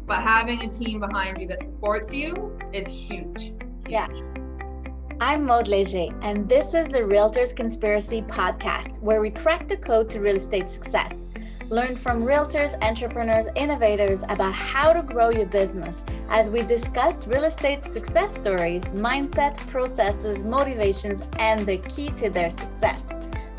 but having a team behind you that supports you is huge. Yeah. I'm Maud Léger, and this is the Realtors Conspiracy Podcast, where we crack the code to real estate success. Learn from realtors, entrepreneurs, innovators about how to grow your business as we discuss real estate success stories, mindset, processes, motivations, and the key to their success.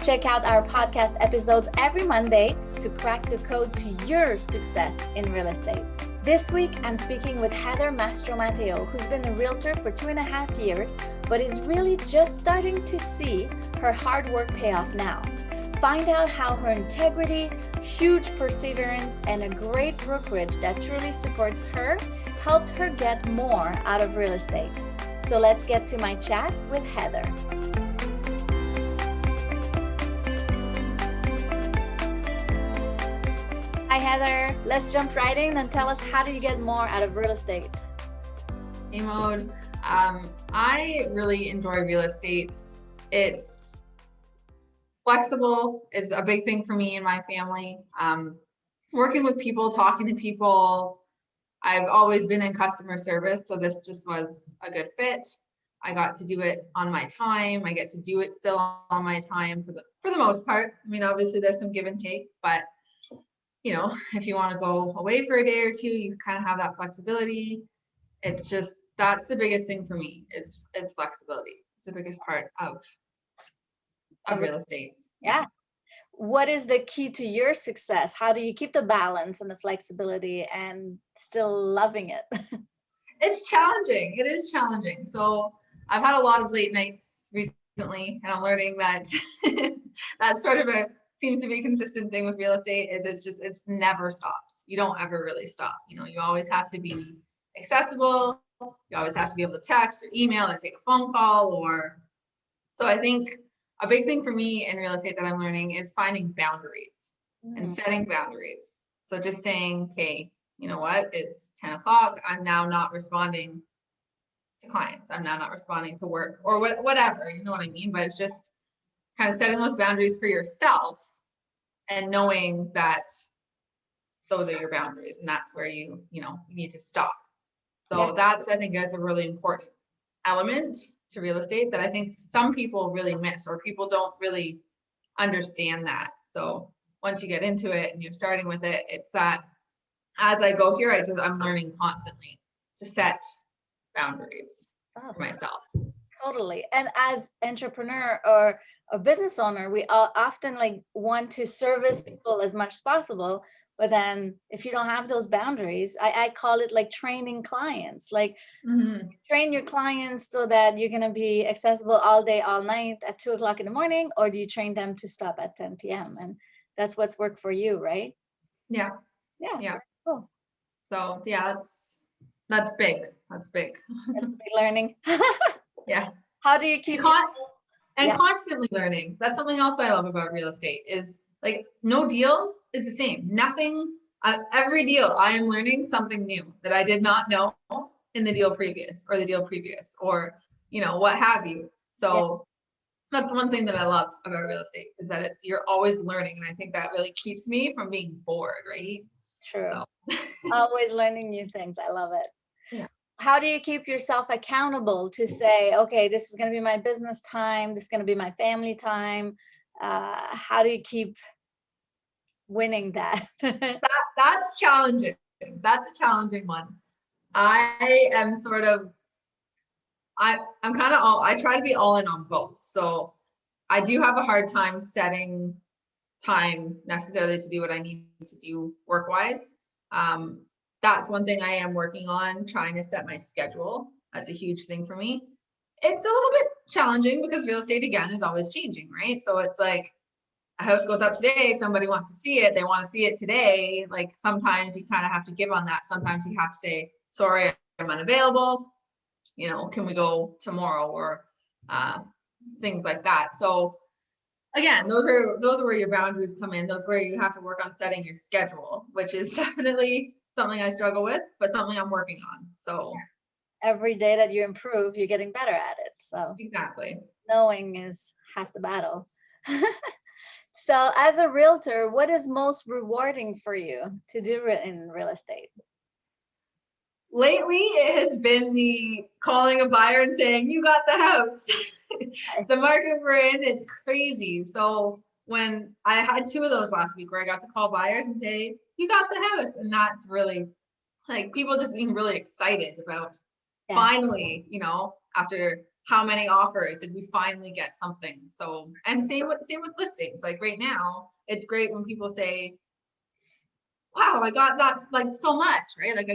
Check out our podcast episodes every Monday to crack the code to your success in real estate. This week, I'm speaking with Heather Mastromatteo, who's been a realtor for 2.5 years, but is really just starting to see her hard work pay off now. Find out how her integrity, huge perseverance, and a great brokerage that truly supports her helped her get more out of real estate. So let's get to my chat with Heather. Hi Heather, let's jump right in and tell us, how do you get more out of real estate? Hey Maud, I really enjoy real estate. It's flexible is a big thing for me and my family. Working with people, talking to people. I've always been in customer service, so this just was a good fit. I got to do it on my time. I get to do it still on my time for the most part. I mean, obviously there's some give and take, but you know, if you want to go away for a day or two, you kind of have that flexibility. It's just, that's the biggest thing for me is flexibility. It's the biggest part of real estate. Yeah. What is the key to your success? How do you keep the balance and the flexibility and still loving it? It's challenging. It is challenging. So I've had a lot of late nights recently, and I'm learning that that's sort of seems to be a consistent thing with real estate is it's never stops. You don't ever really stop. You know, you always have to be accessible. You always have to be able to text or email or take a phone call so I think a big thing for me in real estate that I'm learning is finding boundaries and setting boundaries. So just saying, okay, you know what, it's 10 o'clock. I'm now not responding to clients. I'm now not responding to work or whatever, you know what I mean? But it's just kind of setting those boundaries for yourself and knowing that those are your boundaries and that's where you need to stop. So that's, I think, is a really important element to real estate that I think some people really miss, or people don't really understand that. So once you get into it and you're starting with it, it's that as I go here, I'm learning constantly to set boundaries for myself. Totally. And as entrepreneur or a business owner, we often want to service people as much as possible. But then if you don't have those boundaries, I call it like training clients, train your clients so that you're going to be accessible all day, all night at 2 o'clock in the morning, or do you train them to stop at 10 p.m.? And that's what's worked for you, right? Yeah. Cool. So yeah, that's big. That's big. That's big learning. Yeah. How do you keep constantly learning? That's something else I love about real estate is no deal is the same. Nothing, every deal I am learning something new that I did not know in the deal previous or, what have you. So that's one thing that I love about real estate is that you're always learning. And I think that really keeps me from being bored, right? True. So. Always learning new things. I love it. Yeah. How do you keep yourself accountable to say, okay, this is going to be my business time, this is going to be my family time? How do you keep winning that? That's challenging. That's a challenging one. I am I'm kind of I try to be all in on both. So I do have a hard time setting time necessarily to do what I need to do work-wise. That's one thing I am working on, trying to set my schedule. That's a huge thing for me. It's a little bit challenging because real estate, again, is always changing, right? So it's like a house goes up today, somebody wants to see it, they want to see it today. Like sometimes you kind of have to give on that. Sometimes you have to say, sorry, I'm unavailable. Can we go tomorrow or things like that. So again, those are where your boundaries come in. Those are where you have to work on setting your schedule, which is definitely something I struggle with, but something I'm working on. So every day that you improve, you're getting better at it. So exactly. Knowing is half the battle. So as a realtor, what is most rewarding for you to do in real estate? lately it has been the calling a buyer and saying, you got the house. The market we're in, it's crazy. So when I had 2 of those last week where I got to call buyers and say, you got the house. And that's really like people just being really excited about finally, after how many offers did we finally get something? So, and same with listings. Like right now, it's great when people say, wow, I got that like so much, right? Like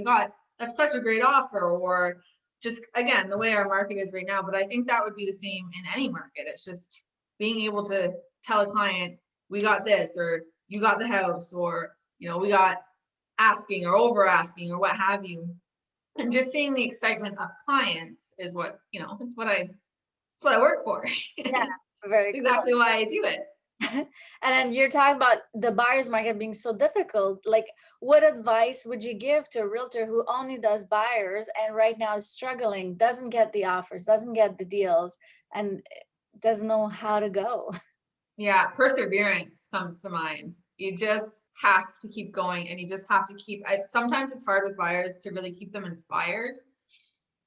that's such a great offer, or just again, the way our market is right now. But I think that would be the same in any market. It's just being able to tell a client, we got this, or you got the house, or, we got asking or over asking or what have you. And just seeing the excitement of clients is what, it's what I work for. Yeah, very It's exactly why I do it. And then you're talking about the buyer's market being so difficult. Like, what advice would you give to a realtor who only does buyers and right now is struggling, doesn't get the offers, doesn't get the deals, and doesn't know how to go? Yeah, perseverance comes to mind. You just have to keep going, and you just have to sometimes it's hard with buyers to really keep them inspired,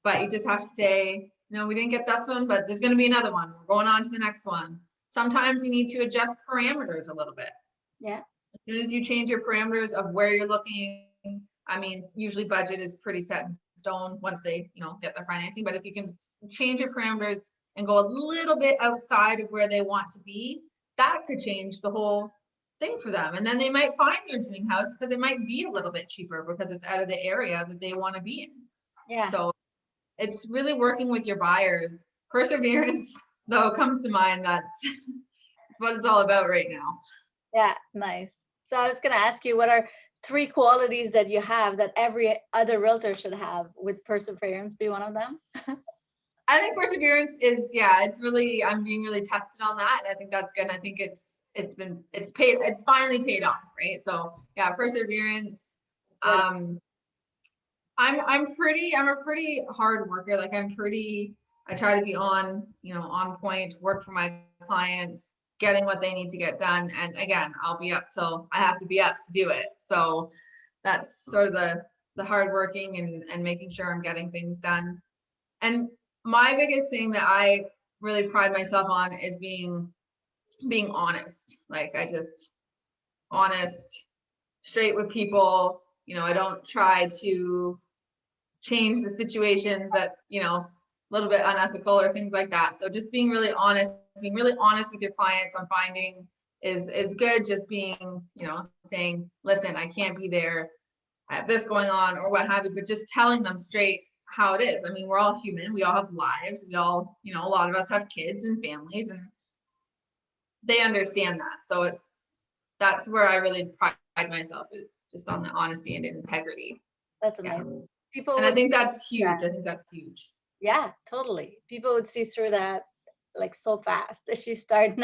but you just have to say, no, we didn't get this one, but there's going to be another one. We're going on to the next one. Sometimes you need to adjust parameters a little bit. Yeah. As soon as you change your parameters of where you're looking, I mean, usually budget is pretty set in stone once they, get their financing. But if you can change your parameters and go a little bit outside of where they want to be, that could change the whole thing for them. And then they might find their dream house because it might be a little bit cheaper because it's out of the area that they want to be in. Yeah. So it's really working with your buyers. Perseverance, though, comes to mind. That's what it's all about right now. Yeah, nice. So I was going to ask you, what are 3 qualities that you have that every other realtor should have? Would perseverance be one of them? I think perseverance is, it's really, I'm being really tested on that. And I think that's good. And I think it's finally paid off, right? So yeah, perseverance. I'm a pretty hard worker. Like I try to be on point, work for my clients, getting what they need to get done. And again, I'll be up till I have to be up to do it. So that's sort of the hard working and making sure I'm getting things done. And my biggest thing that I really pride myself on is being honest. Like honest, straight with people. I don't try to change the situations that, a little bit unethical or things like that. So just being really honest with your clients, I'm finding is good. Just being, saying, listen, I can't be there. I have this going on or what have you, but just telling them straight how it is. I mean, we're all human. We all have lives. We all, a lot of us have kids and families, and they understand that. So that's where I really pride myself, is just on the honesty and integrity. That's amazing. I think that's huge. Yeah. I think that's huge. Yeah, totally. People would see through that like so fast if you start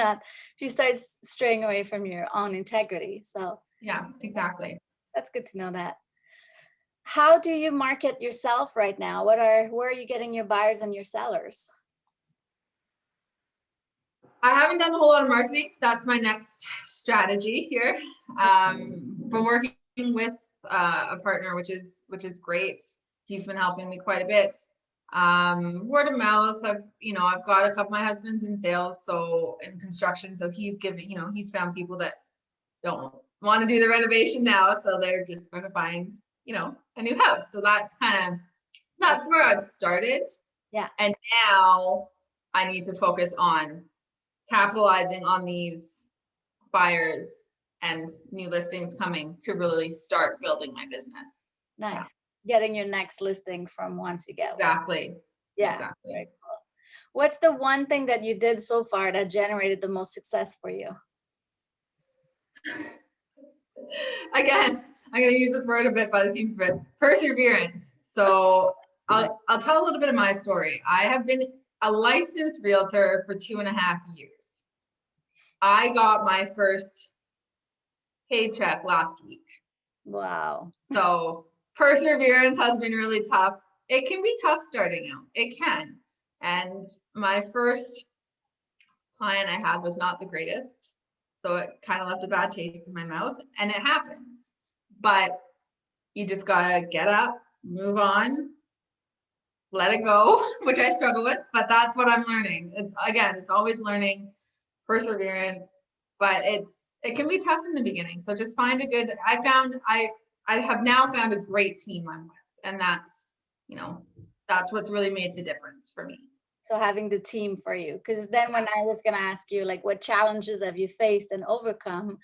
straying away from your own integrity. So yeah, exactly. That's good to know that. How do you market yourself right now? Where are you getting your buyers and your sellers? I haven't done a whole lot of marketing. That's my next strategy here. Been working with a partner, which is great. He's been helping me quite a bit. Word of mouth. I've got a couple. My husband's in sales, so in construction, so he's he's found people that don't want to do the renovation now, so they're just going to find a new house. So that's where I've started. Yeah. And now I need to focus on capitalizing on these buyers and new listings coming to really start building my business. Nice. Yeah. Getting your next listing from once you get exactly. One. Yeah. Exactly. Very cool. What's the one thing that you did so far that generated the most success for you? Again, I'm going to use this word a bit, but it seems a bit perseverance. So I'll tell a little bit of my story. I have been a licensed realtor for 2.5 years. I got my first paycheck last week. Wow. So perseverance has been really tough. It can be tough starting out. It can. And my first client I had was not the greatest. So it kind of left a bad taste in my mouth, and it happens. But you just gotta get up, move on, let it go, which I struggle with, but that's what I'm learning. It's always learning, perseverance, but it can be tough in the beginning. So just find I have now found a great team I'm with, and that's what's really made the difference for me. So having the team for you, because then when I was going to ask you, like, what challenges have you faced and overcome,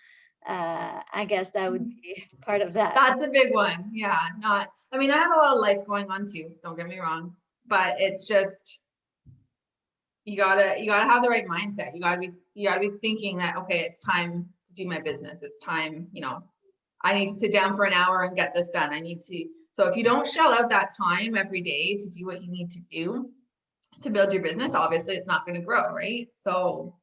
I guess that would be part of that. That's a big one. Yeah. I have a lot of life going on too, don't get me wrong, but it's just, you gotta have the right mindset. You gotta be thinking that, okay, it's time to do my business. It's time, I need to sit down for an hour and get this done. So if you don't shell out that time every day to do what you need to do to build your business, obviously it's not going to grow, right? So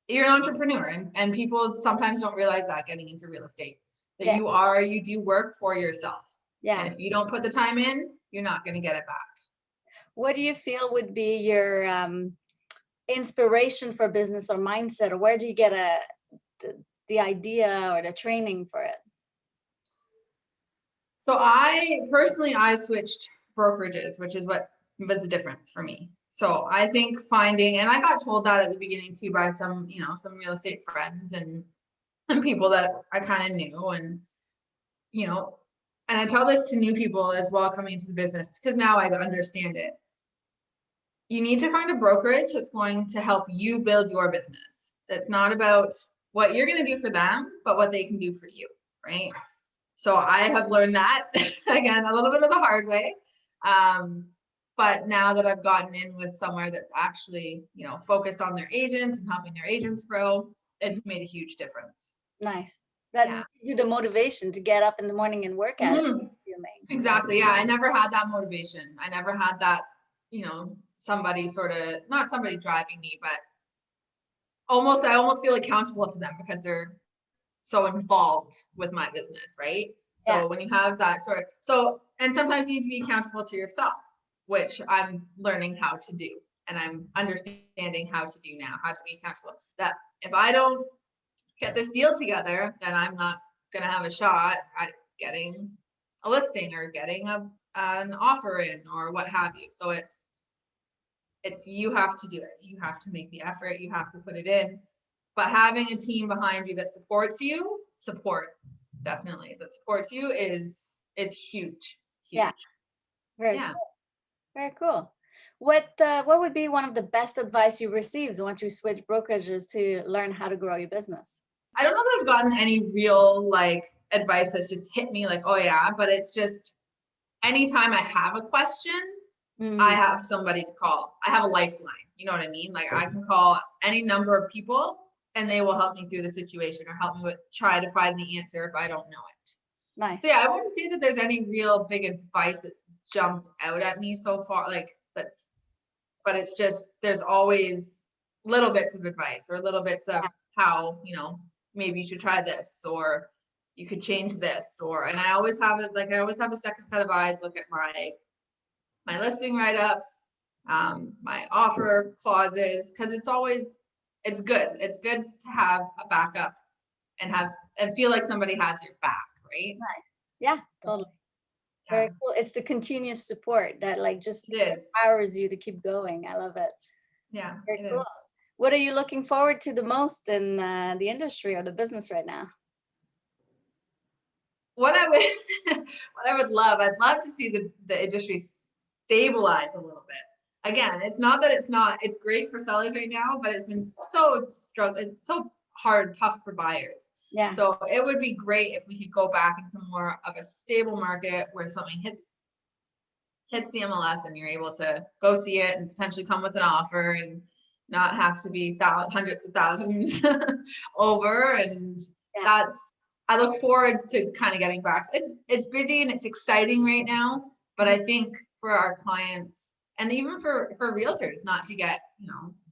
you're an entrepreneur, and people sometimes don't realize that getting into real estate, that you do work for yourself. Yeah. And if you don't put the time in, you're not going to get it back. What do you feel would be your inspiration for business or mindset, or where do you get the idea or the training for it? So I switched brokerages, which is what was the difference for me. So I think and I got told that at the beginning too by some real estate friends and people that I kind of knew, and I tell this to new people as well coming into the business, because now I understand it. You need to find a brokerage that's going to help you build your business. That's not about what you're going to do for them, but what they can do for you, right? So I have learned that, again, a little bit of the hard way. But now that I've gotten in with somewhere that's actually, focused on their agents and helping their agents grow, it's made a huge difference. Nice. That gives you the motivation to get up in the morning and work at it. Exactly. Yeah. I never had that motivation. I never had that, somebody not somebody driving me, but I almost feel accountable to them because they're so involved with my business, right? So when you have that and sometimes you need to be accountable to yourself, which I'm learning how to do, and I'm understanding how to do now, how to be accountable. That if I don't get this deal together, then I'm not going to have a shot at getting a listing or getting an offer in or what have you. So it's you have to do it. You have to make the effort. You have to put it in. But having a team behind you that supports you, definitely, that supports you is huge. Yeah. Very cool. Very cool. What would be one of the best advice you received once you switched brokerages to learn how to grow your business? I don't know that I've gotten any real advice that's just hit me like, oh yeah, but it's just anytime I have a question, I have somebody to call. I have a lifeline. You know what I mean? I can call any number of people and they will help me through the situation or help me try to find the answer if I don't know it. Nice. So yeah, I wouldn't say that there's any real big advice that's jumped out at me so far. But it's just, there's always little bits of advice or little bits of how, maybe you should try this, or you could change this, and I always have a second set of eyes look at my listing write-ups, my offer clauses, because it's good. It's good to have a backup and feel like somebody has your back, right? Nice. Yeah, totally. Very cool. It's the continuous support that just empowers you to keep going. I love it. Yeah. Very cool. What are you looking forward to the most in the industry or the business right now? What I would love, I'd love to see the industry stabilize a little bit. Again, it's not that it's great for sellers right now, but it's been so it's so hard, tough for buyers. Yeah. So it would be great if we could go back into more of a stable market where something hits the MLS and you're able to go see it and potentially come with an offer and not have to be hundreds of thousands over. And I look forward to kind of getting back. It's busy and it's exciting right now, but I think for our clients and even for realtors not to get,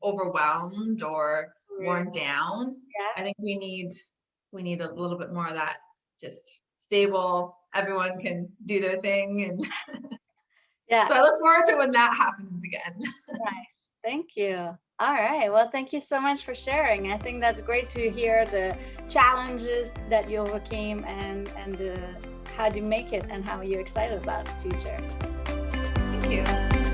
overwhelmed or worn down. Yeah. I think we need a little bit more of that, just stable, everyone can do their thing. And so I look forward to when that happens again. Nice. Thank you. All right. Well, thank you so much for sharing. I think that's great to hear the challenges that you overcame and how'd you make it and how are you excited about the future? Thank you.